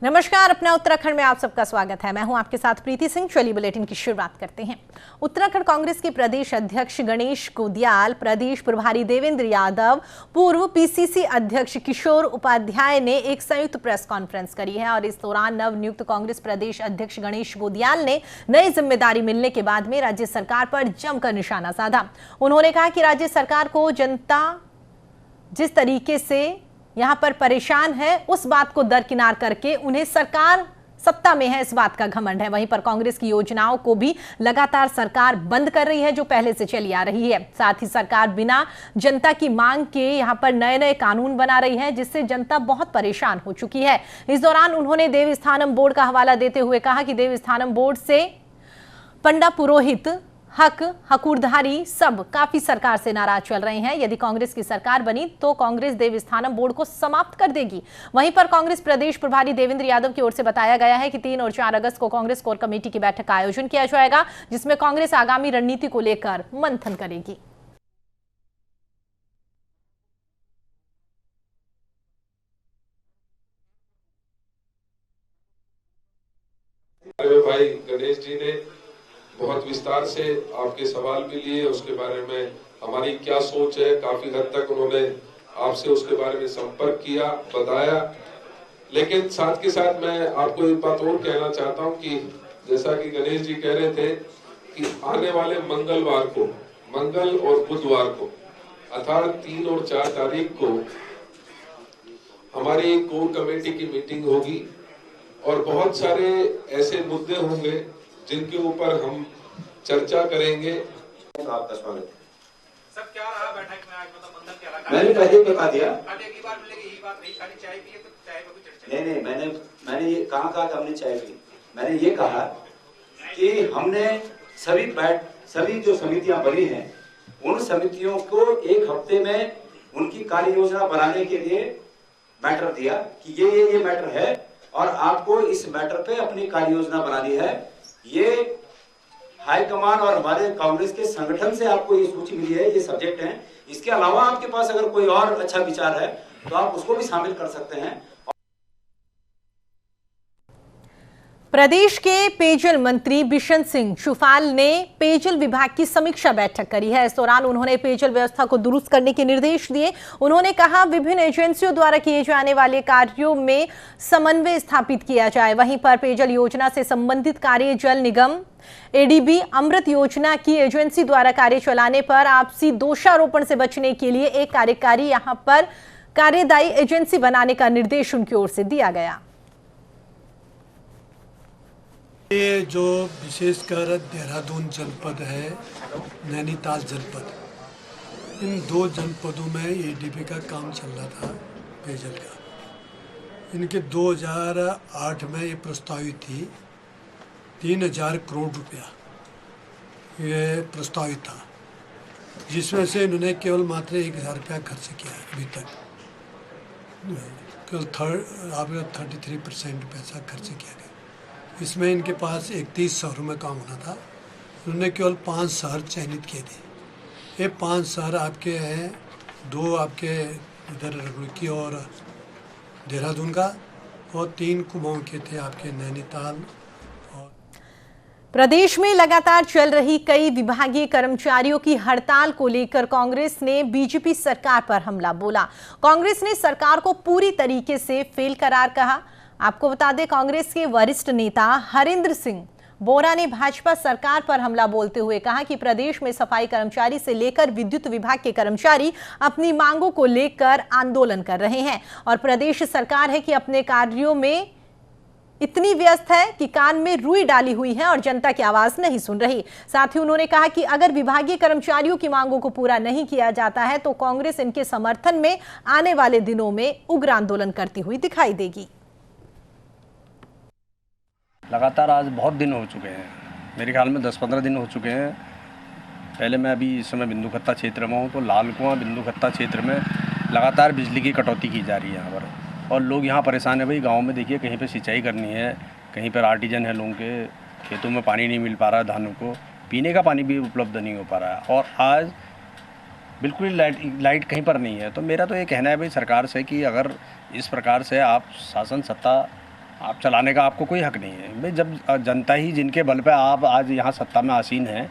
नमस्कार, अपना उत्तराखंड में आप सबका स्वागत है। मैं हूं आपके साथ प्रीति सिंह। चलिए बुलेटिन की शुरुआत करते हैं। उत्तराखंड कांग्रेस के प्रदेश अध्यक्ष गणेश कुदियाल, प्रदेश प्रभारी देवेंद्र यादव, पूर्व पीसीसी अध्यक्ष किशोर उपाध्याय ने एक संयुक्त प्रेस कॉन्फ्रेंस करी है और इस दौरान नवनियुक्त कांग्रेस प्रदेश अध्यक्ष गणेश कुदियाल ने नई जिम्मेदारी मिलने के बाद में राज्य सरकार पर जमकर निशाना साधा। उन्होंने कहा कि राज्य सरकार को जनता जिस तरीके से यहां पर परेशान है उस बात को दरकिनार करके उन्हें सरकार सत्ता में है इस बात का घमंड है। वहीं पर कांग्रेस की योजनाओं को भी लगातार सरकार बंद कर रही है जो पहले से चली आ रही है। साथ ही सरकार बिना जनता की मांग के यहां पर नए नए कानून बना रही है जिससे जनता बहुत परेशान हो चुकी है। इस दौरान उन्होंने देवस्थानम बोर्ड का हवाला देते हुए कहा कि देवस्थानम बोर्ड से पंडा पुरोहित हकूरधारी सब काफी सरकार से नाराज चल रहे हैं। यदि कांग्रेस की सरकार बनी तो कांग्रेस देवस्थानम बोर्ड को समाप्त कर देगी। वहीं पर कांग्रेस प्रदेश प्रभारी देवेंद्र यादव की ओर से बताया गया है कि 3 और 4 अगस्त को कांग्रेस कोर कमेटी की बैठक का आयोजन किया जाएगा जिसमें कांग्रेस आगामी रणनीति को लेकर मंथन करेगी। भाई गणेश जी ने बहुत विस्तार से आपके सवाल भी लिए, उसके बारे में हमारी क्या सोच है, काफी हद तक उन्होंने आपसे उसके बारे में संपर्क किया, बताया। लेकिन साथ के साथ मैं आपको एक बात और कहना चाहता हूं कि जैसा कि गणेश जी कह रहे थे कि आने वाले मंगलवार को, मंगल और बुधवार को अर्थात 3 और 4 तारीख को हमारी कोर कमेटी की मीटिंग होगी और बहुत सारे ऐसे मुद्दे होंगे जिनके ऊपर हम चर्चा करेंगे। आपका स्वागत है। सब क्या रहा बैठक में आज, मतलब मंथन क्या रहा? मैंने पहले बता दिया। एक ही बार मिलेगी, यही बात नहीं, खाली चाय पिए तो चाय पे कुछ चर्चा नहीं, मैंने ये कहा कि हमने चाय पी। मैंने ये कहा कि हमने सभी जो समितियां बनी हैं उन समितियों को 1 हफ्ते में उनकी कार्य योजना बनाने के लिए मैटर दिया कि ये मैटर है और आपको इस मैटर पे अपनी कार्य योजना बनानी है। ये हाईकमान और हमारे कांग्रेस के संगठन से आपको ये सूची मिली है, ये सब्जेक्ट हैं। इसके अलावा आपके पास अगर कोई और अच्छा विचार है तो आप उसको भी शामिल कर सकते हैं। प्रदेश के पेयजल मंत्री बिशन सिंह चुफाल ने पेयजल विभाग की समीक्षा बैठक करी है। इस दौरान उन्होंने पेयजल व्यवस्था को दुरुस्त करने के निर्देश दिए। उन्होंने कहा विभिन्न एजेंसियों द्वारा किए जाने वाले कार्यों में समन्वय स्थापित किया जाए। वहीं पर पेयजल योजना से संबंधित कार्य जल निगम एडीबी अमृत योजना की एजेंसी द्वारा कार्य चलाने पर आपसी दोषारोपण से बचने के लिए एक कार्यकारी यहां पर कार्यदायी एजेंसी बनाने का निर्देश उनकी ओर से दिया गया। ये जो विशेषकर देहरादून जनपद है, नैनीताल जनपद, इन 2 जनपदों में एडीबी का काम चल रहा था पेयजल का। इनके 2008 में ये प्रस्तावित थी 3000 करोड़ रुपया ये प्रस्तावित था, जिसमें से इन्होंने केवल मात्र 1000 रुपया खर्च किया है अभी तक। केवल 33% पैसा खर्च किया गया। इसमें इनके पास 31 शहरों में काम होना था, उन्होंने केवल 5 शहर चयनित किए थे। ये 5 शहर आपके हैं, 2 आपके इधर रुड़की और देहरादून का, और 3 कुमाऊं के थे आपके नैनीताल। प्रदेश में लगातार चल रही कई विभागीय कर्मचारियों की हड़ताल को लेकर कांग्रेस ने बीजेपी सरकार पर हमला बोला। कांग्रेस ने सरकार को पूरी तरीके से फेल करार कहा। आपको बता दें, कांग्रेस के वरिष्ठ नेता हरिंद्र सिंह बोरा ने भाजपा सरकार पर हमला बोलते हुए कहा कि प्रदेश में सफाई कर्मचारी से लेकर विद्युत विभाग के कर्मचारी अपनी मांगों को लेकर आंदोलन कर रहे हैं और प्रदेश सरकार है कि अपने कार्यों में इतनी व्यस्त है कि कान में रुई डाली हुई है और जनता की आवाज नहीं सुन रही। साथ ही उन्होंने कहा कि अगर विभागीय कर्मचारियों की मांगों को पूरा नहीं किया जाता है तो कांग्रेस इनके समर्थन में आने वाले दिनों में उग्र आंदोलन करती हुई दिखाई देगी। लगातार आज बहुत दिन हो चुके हैं, मेरे ख्याल में 10-15 दिन हो चुके हैं। पहले मैं अभी इस समय बिंदु खत्ता क्षेत्र में हूँ, तो लाल कुआं बिंदु खत्ता क्षेत्र में लगातार बिजली की कटौती की जा रही है यहाँ पर, और लोग यहाँ परेशान है। भाई गांव में देखिए, कहीं पे सिंचाई करनी है, कहीं पर आर्टिजन है, लोगों के खेतों में पानी नहीं मिल पा रहा है, धानों को पीने का पानी भी उपलब्ध नहीं हो पा रहा है, और आज बिल्कुल लाइट कहीं पर नहीं है। तो मेरा तो ये कहना है भाई सरकार से कि अगर इस प्रकार से आप शासन सत्ता आप चलाने का आपको कोई हक नहीं है भाई। जब जनता ही जिनके बल पे आप आज यहाँ सत्ता में आसीन हैं,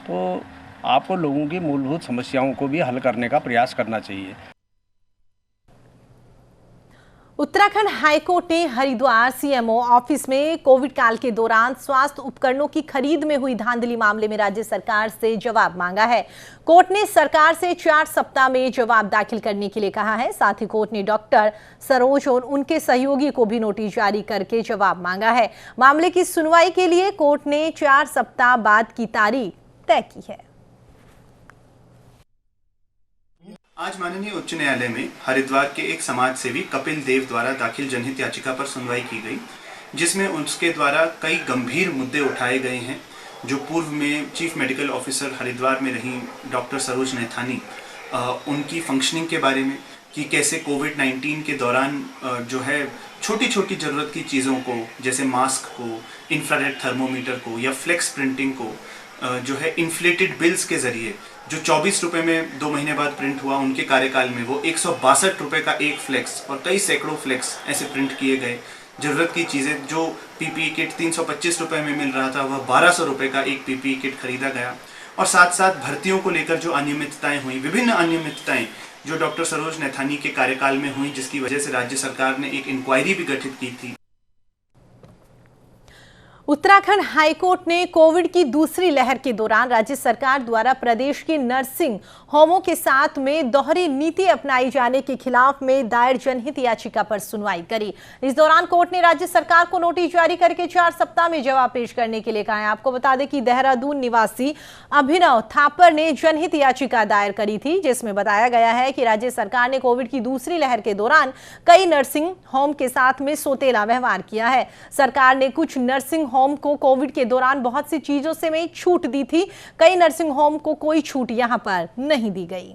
तो आपको लोगों की मूलभूत समस्याओं को भी हल करने का प्रयास करना चाहिए। उत्तराखंड हाईकोर्ट ने हरिद्वार सीएमओ ऑफिस में कोविड काल के दौरान स्वास्थ्य उपकरणों की खरीद में हुई धांधली मामले में राज्य सरकार से जवाब मांगा है। कोर्ट ने सरकार से 4 सप्ताह में जवाब दाखिल करने के लिए कहा है। साथ ही कोर्ट ने डॉक्टर सरोज और उनके सहयोगी को भी नोटिस जारी करके जवाब मांगा है। मामले की सुनवाई के लिए कोर्ट ने 4 सप्ताह बाद की तारीख तय की है। आज माननीय उच्च न्यायालय में हरिद्वार के एक समाज सेवी कपिल देव द्वारा दाखिल जनहित याचिका पर सुनवाई की गई, जिसमें उसके द्वारा कई गंभीर मुद्दे उठाए गए हैं जो पूर्व में चीफ मेडिकल ऑफिसर हरिद्वार में रही डॉक्टर सरोज नैथानी, उनकी फंक्शनिंग के बारे में कि कैसे कोविड-19 के दौरान जो है छोटी छोटी ज़रूरत की चीज़ों को जैसे मास्क को, इंफ्रारेड थर्मोमीटर को या फ्लेक्स प्रिंटिंग को जो है इन्फ्लेटेड बिल्स के ज़रिए जो 24 रुपये में 2 महीने बाद प्रिंट हुआ, उनके कार्यकाल में वो 162 रुपये का एक फ्लेक्स और कई सैकड़ों फ्लेक्स ऐसे प्रिंट किए गए। ज़रूरत की चीज़ें जो पीपीई किट 325 रुपये में मिल रहा था, वह 1200 रुपये का एक पीपीई किट खरीदा गया। और साथ साथ भर्तियों को लेकर जो अनियमितताएं हुई, विभिन्न अनियमितताएं जो डॉक्टर सरोज नैथानी के कार्यकाल में हुई, जिसकी वजह से राज्य सरकार ने एक इंक्वायरी भी गठित की थी। उत्तराखंड हाईकोर्ट ने कोविड की दूसरी लहर के दौरान राज्य सरकार द्वारा प्रदेश के नर्सिंग होमों के साथ में दोहरी नीति अपनाई जाने के खिलाफ में दायर जनहित याचिका पर सुनवाई करी। इस दौरान कोर्ट ने राज्य सरकार को नोटिस जारी करके 4 सप्ताह में जवाब पेश करने के लिए कहा है। आपको बता दें कि देहरादून निवासी अभिनव थापर ने जनहित याचिका दायर करी थी, जिसमें बताया गया है कि राज्य सरकार ने कोविड की दूसरी लहर के दौरान कई नर्सिंग होम के साथ में सोतेला व्यवहार किया है। सरकार ने कुछ नर्सिंग होम को कोविड के दौरान बहुत सी चीजों से में छूट दी थी। कई नर्सिंग होम को कोई छूट यहां पर नहीं दी गई।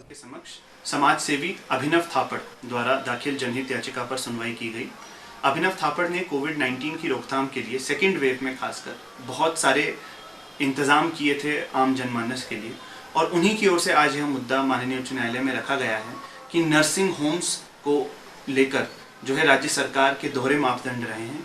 के समक्ष समाज सेवी अभिनव थापड़ द्वारा दाखिल जनहित याचिका पर सुनवाई की गई। अभिनव थापड़ ने कोविड-19 की रोकथाम के लिए सेकेंड वेव में खासकर बहुत सारे इंतजाम किए थे आम जनमानस के लिए, और उन्हीं की ओर से आज यह मुद्दा माननीय उच्च न्यायालय में रखा गया है कि नर्सिंग होम्स को लेकर जो है राज्य सरकार के दोहरे मापदंड रहे हैं।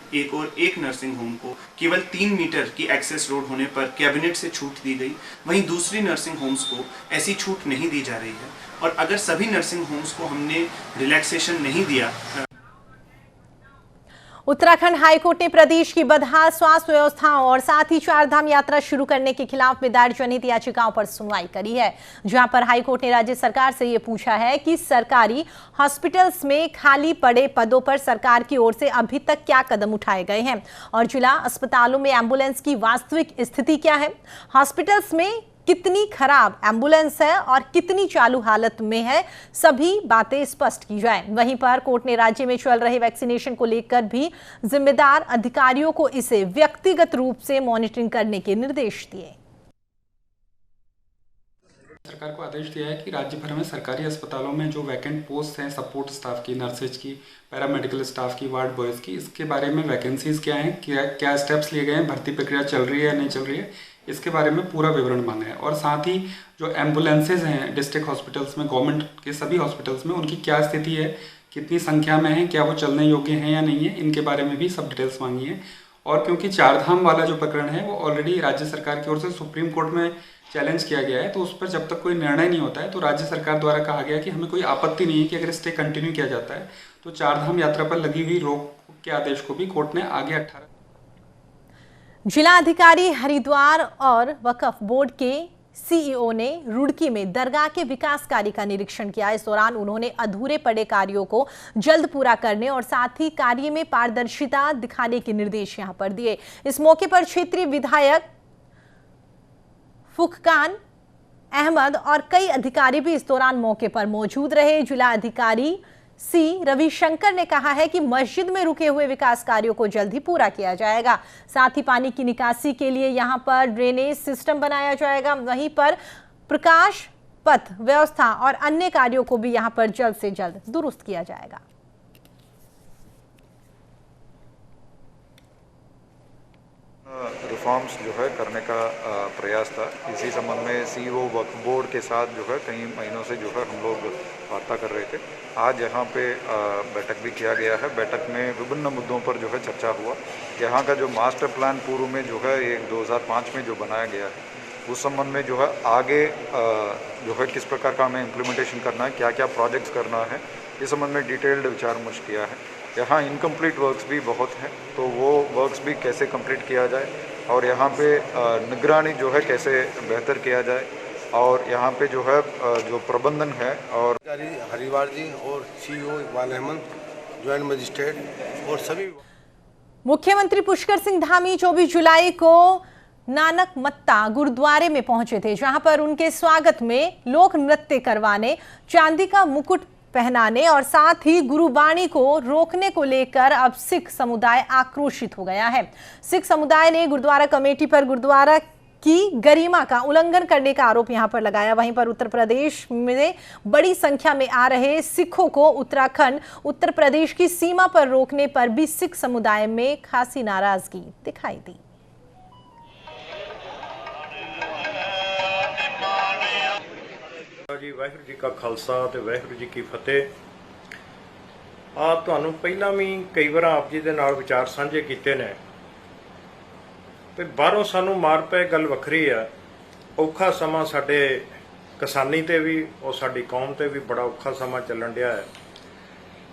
एक नर्सिंग होम को केवल 3 मीटर की एक्सेस रोड होने पर कैबिनेट से छूट दी गई, वहीं दूसरी नर्सिंग होम्स को ऐसी छूट नहीं दी जा रही है। और अगर सभी नर्सिंग होम्स को हमने रिलैक्सेशन नहीं दिया। उत्तराखंड हाईकोर्ट ने प्रदेश की बदहाल स्वास्थ्य व्यवस्थाओं और साथ ही 4 धाम यात्रा शुरू करने के खिलाफ में दायर जनहित याचिकाओं पर सुनवाई करी है, जहां पर हाईकोर्ट ने राज्य सरकार से यह पूछा है कि सरकारी हॉस्पिटल्स में खाली पड़े पदों पर सरकार की ओर से अभी तक क्या कदम उठाए गए हैं और जिला अस्पतालों में एम्बुलेंस की वास्तविक स्थिति क्या है, हॉस्पिटल्स में कितनी खराब एम्बुलेंस है और कितनी चालू हालत में है, सभी बातें स्पष्ट की जाए। वहीं पर कोर्ट ने राज्य में चल रहे वैक्सीनेशन को लेकर भी जिम्मेदार अधिकारियों को इसे व्यक्तिगत रूप से मॉनिटरिंग करने के निर्देश दिए। सरकार को आदेश दिया है कि राज्य भर में सरकारी अस्पतालों में जो वैकेंट पोस्ट हैं सपोर्ट स्टाफ की, नर्सेज की, पैरामेडिकल स्टाफ की, वार्ड बॉयज़ की, इसके बारे में वैकेंसीज क्या हैं, क्या स्टेप्स लिए गए हैं, भर्ती प्रक्रिया चल रही है या नहीं चल रही है, इसके बारे में पूरा विवरण मांगा है। और साथ ही जो एम्बुलेंसेज हैं डिस्ट्रिक्ट हॉस्पिटल्स में, गवर्नमेंट के सभी हॉस्पिटल्स में, उनकी क्या स्थिति है, कितनी संख्या में है, क्या वो चलने योग्य हैं या नहीं है, इनके बारे में भी सब डिटेल्स मांगी है। और क्योंकि 4 धाम वाला जो प्रकरण है वो ऑलरेडी राज्य सरकार की ओर से सुप्रीम कोर्ट में चैलेंज किया गया है, तो उस पर जब तक कोई निर्णय नहीं होता है तो राज्य सरकार द्वारा कहा गया कि हमें कोई आपत्ति नहीं है कि अगर स्टे कंटिन्यू किया जाता है तो 4 धाम यात्रा पर लगी हुई रोक के आदेश को भी कोर्ट ने आगे 18 जिला अधिकारी हरिद्वार और वक्फ बोर्ड के सीईओ ने रुड़की में दरगाह के विकास कार्य का निरीक्षण किया। इस दौरान उन्होंने अधूरे पड़े कार्यों को जल्द पूरा करने और साथ ही कार्य में पारदर्शिता दिखाने के निर्देश यहां पर दिए। इस मौके पर क्षेत्रीय विधायक फुककान अहमद और कई अधिकारी भी इस दौरान मौके पर मौजूद रहे। जिला अधिकारी सी रविशंकर ने कहा है कि मस्जिद में रुके हुए विकास कार्यों को जल्द ही पूरा किया जाएगा। साथ ही पानी की निकासी के लिए यहां पर ड्रेनेज सिस्टम बनाया जाएगा। वहीं पर प्रकाश पथ व्यवस्था और अन्य कार्यों को भी यहां पर जल्द से जल्द दुरुस्त किया जाएगा। रिफॉर्म्स जो है करने का प्रयास था। इसी संबंध में सीईओ वक्फ बोर्ड के साथ जो है कई महीनों से जो है हम लोग वार्ता कर रहे थे। आज यहाँ पे बैठक भी किया गया है। बैठक में विभिन्न मुद्दों पर जो है चर्चा हुआ। यहाँ का जो मास्टर प्लान पूर्व में जो है एक 2005 में जो बनाया गया है, उस संबंध में जो है आगे जो है किस प्रकार का हमें इम्प्लीमेंटेशन करना है, क्या क्या प्रोजेक्ट्स करना है, इस संबंध में डिटेल्ड विचार विमर्श किया है। यहाँ इनकम्प्लीट वर्क्स भी बहुत हैं, तो वो वर्क्स भी कैसे कंप्लीट किया जाए और यहाँ पे निगरानी जो है कैसे बेहतर किया जाए और यहाँ पे जो है जो प्रबंधन है और हरिवार जी और CEO Iqbal Ahmad, joint magistrate और सभी। मुख्यमंत्री पुष्कर सिंह धामी 24 जुलाई को नानक मत्ता गुरुद्वारे में पहुंचे थे, जहां पर उनके स्वागत में लोक नृत्य करवाने, चांदी का मुकुट पहनाने और साथ ही गुरुबाणी को रोकने को लेकर अब सिख समुदाय आक्रोशित हो गया है। सिख समुदाय ने गुरुद्वारा कमेटी पर गुरुद्वारा की गरिमा का उल्लंघन करने का आरोप यहां पर लगाया। वहीं पर उत्तर प्रदेश में बड़ी संख्या में आ रहे सिखों को उत्तराखंड उत्तर प्रदेश की सीमा पर रोकने पर भी सिख समुदाय में खासी नाराजगी दिखाई दी। जी वाहिगुरू जी का खालसा ते वाहिगुरू जी की फतेह। आप ਤੁਹਾਨੂੰ ਪਹਿਲਾਂ ਵੀ ਕਈ ਵਾਰ ਆਪ ਜੀ ਦੇ ਨਾਲ ਵਿਚਾਰ ਸਾਂਝੇ ਕੀਤੇ ਨੇ ਤੇ ਬਾਹਰੋਂ ਸਾਨੂੰ ਮਾਰ ਪਏ ਗੱਲ ਵੱਖਰੀ ਆ। ਔਖਾ ਸਮਾਂ ਸਾਡੇ ਕਿਸਾਨੀ ਤੇ ਵੀ ਔਰ ਸਾਡੀ ਕੌਮ ਤੇ ਵੀ ਬੜਾ ਔਖਾ ਸਮਾਂ ਚੱਲਣ ਡਿਆ ਹੈ,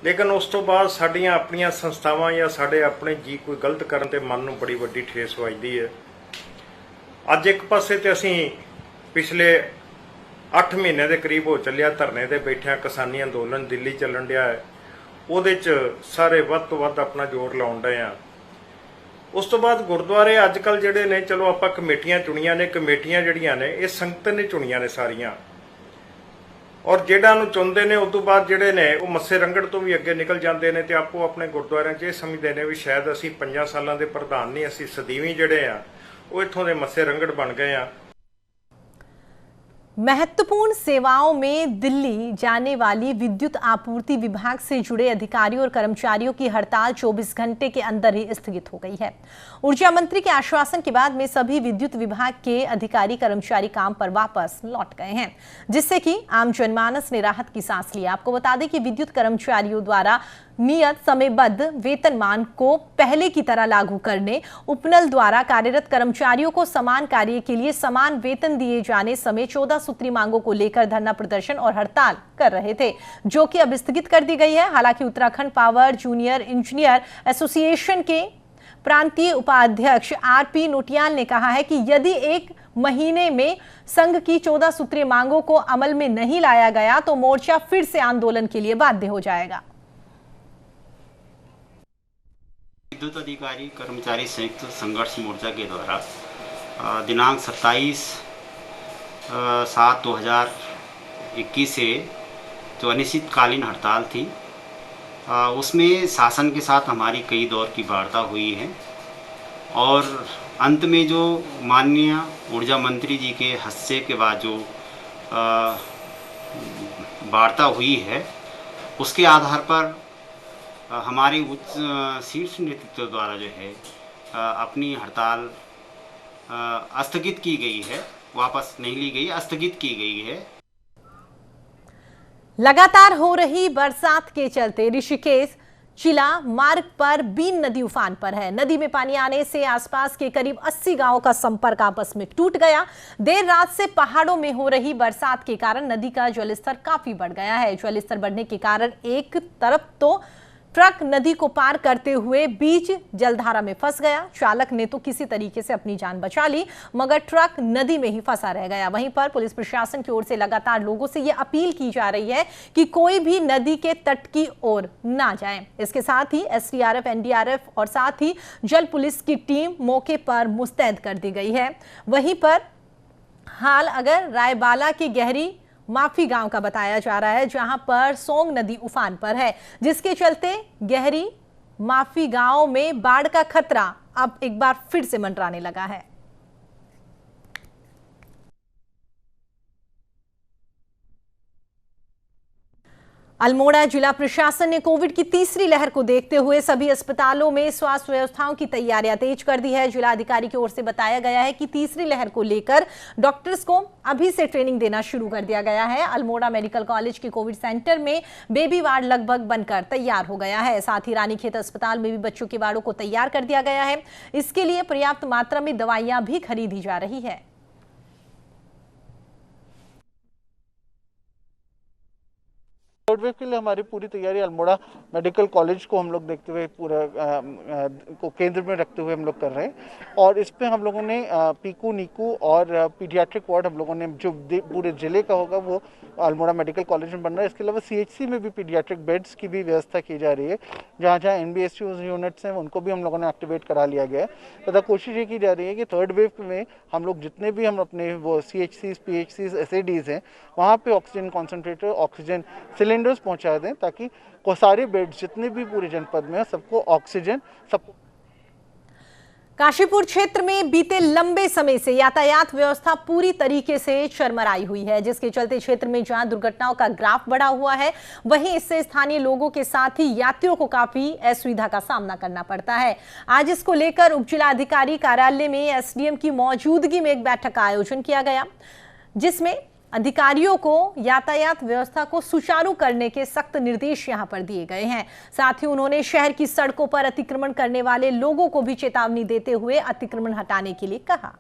ਲੇਕਿਨ ਉਸ ਤੋਂ ਬਾਅਦ ਸਾਡੀਆਂ ਆਪਣੀਆਂ ਸੰਸਥਾਵਾਂ ਜਾਂ ਸਾਡੇ ਆਪਣੇ ਜੀ ਕੋਈ ਗਲਤ ਕਰਨ ਤੇ ਮਨ ਨੂੰ ਬੜੀ ਵੱਡੀ ਠੇਸ ਵੱਜਦੀ ਹੈ। ਅੱਜ ਇੱਕ ਪਾਸੇ ਤੇ ਅਸੀਂ ਪਿਛਲੇ 8 ਮਹੀਨੇ ਦੇ ਕਰੀਬ ਹੋ ਚੱਲਿਆ ਧਰਨੇ ਤੇ ਬੈਠਿਆ, ਕਿਸਾਨੀ ਅੰਦੋਲਨ ਦਿੱਲੀ ਚੱਲਣ ਡਿਆ ਹੈ, ਉਹਦੇ 'ਚ ਸਾਰੇ ਵੱਧ ਤੋਂ ਵੱਧ ਆਪਣਾ ਜ਼ੋਰ ਲਾਉਣ ਡਏ ਆ। ਉਸ ਤੋਂ ਬਾਅਦ ਗੁਰਦੁਆਰੇ ਅੱਜ ਕੱਲ੍ਹ ਜਿਹੜੇ ਨੇ, ਚਲੋ ਆਪਾਂ ਕਮੇਟੀਆਂ ਚੁਣੀਆਂ ਨੇ, ਕਮੇਟੀਆਂ ਜਿਹੜੀਆਂ ਨੇ ਇਹ ਸੰਗਤ ਨੇ ਚੁਣੀਆਂ ਨੇ ਸਾਰੀਆਂ, ਔਰ ਜਿਹੜਾ ਨੂੰ ਚੁਣਦੇ ਨੇ ਉਸ ਤੋਂ ਬਾਅਦ ਜਿਹੜੇ ਨੇ ਉਹ ਮੱਸੇ ਰੰਗੜ ਤੋਂ ਵੀ ਅੱਗੇ ਨਿਕਲ ਜਾਂਦੇ ਨੇ ਤੇ ਆਪੋ ਆਪਣੇ ਗੁਰਦੁਆਰਿਆਂ 'ਚ ਇਹ ਸਮਝਦੇ ਨੇ ਵੀ ਸ਼ਾਇਦ ਅਸੀਂ 5 ਸਾਲਾਂ ਦੇ ਪ੍ਰਧਾਨ ਨਹੀਂ, ਅਸੀਂ ਸਦੀਵੀ ਜਿਹੜੇ ਆ ਉਹ ਇੱਥੋਂ ਦੇ ਮੱਸੇ ਰੰਗੜ ਬਣ ਗਏ ਆ। महत्वपूर्ण सेवाओं में दिल्ली जाने वाली विद्युत आपूर्ति विभाग से जुड़े अधिकारियों और कर्मचारियों की हड़ताल 24 घंटे के अंदर ही स्थगित हो गई है। ऊर्जा मंत्री के आश्वासन के बाद में सभी विद्युत विभाग के अधिकारी कर्मचारी काम पर वापस लौट गए हैं, जिससे कि आम जनमानस ने राहत की सांस ली। आपको बता दें कि विद्युत कर्मचारियों द्वारा नियत समयबद्ध वेतनमान को पहले की तरह लागू करने, उपनल द्वारा कार्यरत कर्मचारियों को समान कार्य के लिए समान वेतन दिए जाने समेत 14 सूत्री मांगों को लेकर धरना प्रदर्शन और हड़ताल कर रहे थे, जो कि अब स्थगित कर दी गई है। हालांकि Uttarakhand power junior engineer association के प्रांतीय उपाध्यक्ष आरपी नोटियाल ने कहा है कि यदि 1 महीने में संघ की 14 सूत्रीय मांगों को अमल में नहीं लाया गया तो मोर्चा फिर से आंदोलन के लिए बाध्य हो जाएगा। विद्युत अधिकारी कर्मचारी संयुक्त संघर्ष मोर्चा के द्वारा दिनांक 27/7/2021 से जो अनिश्चितकालीन हड़ताल थी, उसमें शासन के साथ हमारी कई दौर की वार्ता हुई है और अंत में जो माननीय ऊर्जा मंत्री जी के हस्ते के बाद जो वार्ता हुई है, उसके आधार पर हमारी उच्च शीर्ष नेतृत्व द्वारा जो है अपनी हड़ताल स्थगित की गई है, वापस नहीं ली गई, स्थगित की गई है। लगातार हो रही बरसात के चलते ऋषिकेश चिला मार्ग पर बीन नदी उफान पर है। नदी में पानी आने से आसपास के करीब 80 गांवों का संपर्क आपस में टूट गया। देर रात से पहाड़ों में हो रही बरसात के कारण नदी का जलस्तर काफी बढ़ गया है। जलस्तर बढ़ने के कारण एक तरफ तो ट्रक नदी को पार करते हुए बीच जलधारा में फंस गया। चालक ने तो किसी तरीके से अपनी जान बचा ली, मगर ट्रक नदी में ही फंसा रह गया। वहीं पर पुलिस प्रशासन की ओर से लगातार लोगों से यह अपील की जा रही है कि कोई भी नदी के तट की ओर ना जाए। इसके साथ ही एसडीआरएफ, एनडीआरएफ और साथ ही जल पुलिस की टीम मौके पर मुस्तैद कर दी गई है। वहीं पर हाल अगर रायबाला की गहरी माफी गांव का बताया जा रहा है, जहां पर सोंग नदी उफान पर है, जिसके चलते गहरी माफी गांव में बाढ़ का खतरा अब एक बार फिर से मंडराने लगा है। अल्मोड़ा जिला प्रशासन ने कोविड की तीसरी लहर को देखते हुए सभी अस्पतालों में स्वास्थ्य व्यवस्थाओं की तैयारियां तेज कर दी है। जिला अधिकारी की ओर से बताया गया है कि तीसरी लहर को लेकर डॉक्टर्स को अभी से ट्रेनिंग देना शुरू कर दिया गया है। अल्मोड़ा मेडिकल कॉलेज के कोविड सेंटर में बेबी वार्ड लगभग बनकर तैयार हो गया है। साथ ही रानीखेत अस्पताल में भी बच्चों के वार्डों को तैयार कर दिया गया है। इसके लिए पर्याप्त मात्रा में दवाइयां भी खरीदी जा रही है। थर्ड वेव के लिए हमारी पूरी तैयारी अल्मोड़ा मेडिकल कॉलेज को हम लोग देखते हुए पूरा को केंद्र में रखते हुए हम लोग कर रहे हैं। और इस पे हम लोगों ने पीकू नीकू और पीडियाट्रिक वार्ड हम लोगों ने जो पूरे जिले का होगा वो अल्मोड़ा मेडिकल कॉलेज में बन रहा है। इसके अलावा सीएचसी में भी पीडियाट्रिक बेड्स की भी व्यवस्था की जा रही है। जहाँ जहाँ NBSU यूनिट्स हैं उनको भी हम लोगों ने एक्टिवेट करा लिया गया है। तथा कोशिश ये की जा रही है कि थर्ड वेव में हम लोग जितने भी हम अपने वो CHCs, PHCs, SADs हैं वहाँ पे ऑक्सीजन कॉन्सेंट्रेटर, ऑक्सीजन सिलेंडर्स पहुँचा दें ताकि सारे बेड जितने भी पूरे जनपद में सबको ऑक्सीजन सबको। काशीपुर क्षेत्र में बीते लंबे समय से यातायात व्यवस्था पूरी तरीके से चरमराई हुई है, जिसके चलते क्षेत्र में जहां दुर्घटनाओं का ग्राफ बढ़ा हुआ है वहीं इससे स्थानीय लोगों के साथ ही यात्रियों को काफी असुविधा का सामना करना पड़ता है। आज इसको लेकर उप जिलाधिकारी कार्यालय में SDM की मौजूदगी में एक बैठक का आयोजन किया गया, जिसमें अधिकारियों को यातायात व्यवस्था को सुचारू करने के सख्त निर्देश यहां पर दिए गए हैं। साथ ही उन्होंने शहर की सड़कों पर अतिक्रमण करने वाले लोगों को भी चेतावनी देते हुए अतिक्रमण हटाने के लिए कहा।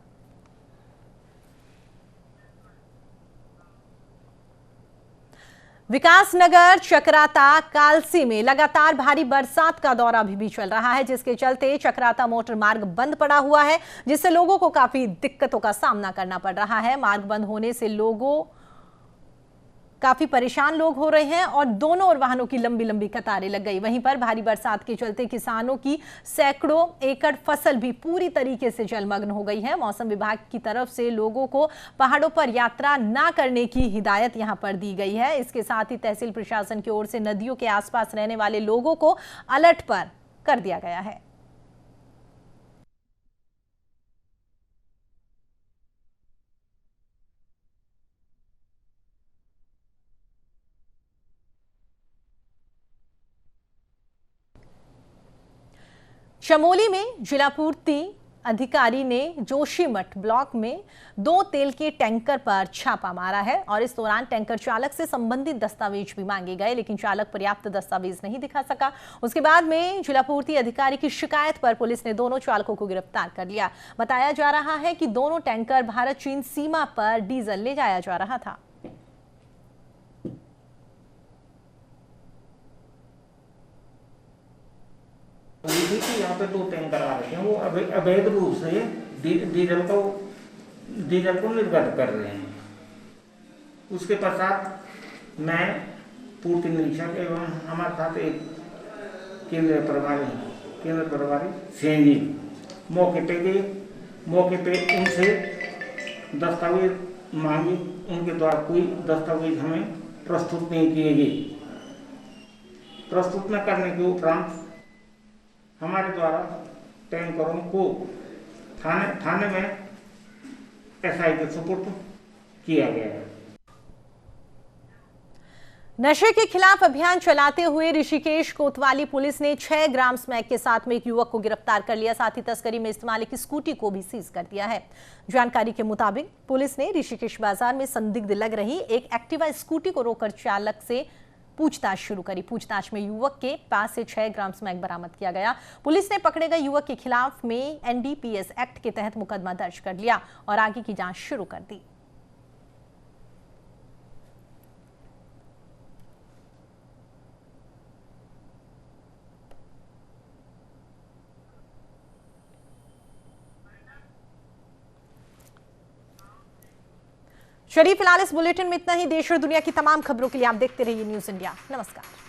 विकासनगर, चक्राता, कालसी में लगातार भारी बरसात का दौर अभी भी चल रहा है, जिसके चलते चक्राता मोटर मार्ग बंद पड़ा हुआ है, जिससे लोगों को काफी दिक्कतों का सामना करना पड़ रहा है। मार्ग बंद होने से लोगों काफी परेशान लोग हो रहे हैं और दोनों ओर वाहनों की लंबी लंबी कतारें लग गई। वहीं पर भारी बरसात के चलते किसानों की सैकड़ों एकड़ फसल भी पूरी तरीके से जलमग्न हो गई है। मौसम विभाग की तरफ से लोगों को पहाड़ों पर यात्रा ना करने की हिदायत यहां पर दी गई है। इसके साथ ही तहसील प्रशासन की ओर से नदियों के आसपास रहने वाले लोगों को अलर्ट पर कर दिया गया है। चमोली में जिला पूर्ति अधिकारी ने जोशीमठ ब्लॉक में 2 तेल के टैंकर पर छापा मारा है और इस दौरान टैंकर चालक से संबंधित दस्तावेज भी मांगे गए, लेकिन चालक पर्याप्त दस्तावेज नहीं दिखा सका। उसके बाद में जिला पूर्ति अधिकारी की शिकायत पर पुलिस ने दोनों चालकों को गिरफ्तार कर लिया। बताया जा रहा है कि दोनों टैंकर भारत चीन सीमा पर डीजल ले जाया जा रहा था। यहाँ पे 2 टैंकर आ रहे हैं, वो अवैध रूप से डीजल को निर्गत कर रहे हैं। उसके पश्चात मैं पूर्ति निरीक्षक एवं हमारे साथ एक केंद्र प्रभारी सेन जी मौके पे गए। मौके पे उनसे दस्तावेज मांगे, उनके द्वारा कोई दस्तावेज हमें प्रस्तुत नहीं किए गए। प्रस्तुत न करने के उपरांत हमारे द्वारा टैंकरों को थाने में SI के सुपुर्द किया गया है। नशे के खिलाफ अभियान चलाते हुए ऋषिकेश कोतवाली पुलिस ने 6 ग्राम स्मैक के साथ में एक युवक को गिरफ्तार कर लिया। साथ ही तस्करी में इस्तेमाल एक स्कूटी को भी सीज कर दिया है। जानकारी के मुताबिक पुलिस ने ऋषिकेश बाजार में संदिग्ध लग रही एक एक्टिवा स्कूटी को रोककर चालक से पूछताछ शुरू करी। पूछताछ में युवक के पास से 6 ग्राम स्मैक बरामद किया गया। पुलिस ने पकड़े गए युवक के खिलाफ में NDPS एक्ट के तहत मुकदमा दर्ज कर लिया और आगे की जांच शुरू कर दी। चलिए फिलहाल इस बुलेटिन में इतना ही। देश और दुनिया की तमाम खबरों के लिए आप देखते रहिए न्यूज़ इंडिया। नमस्कार।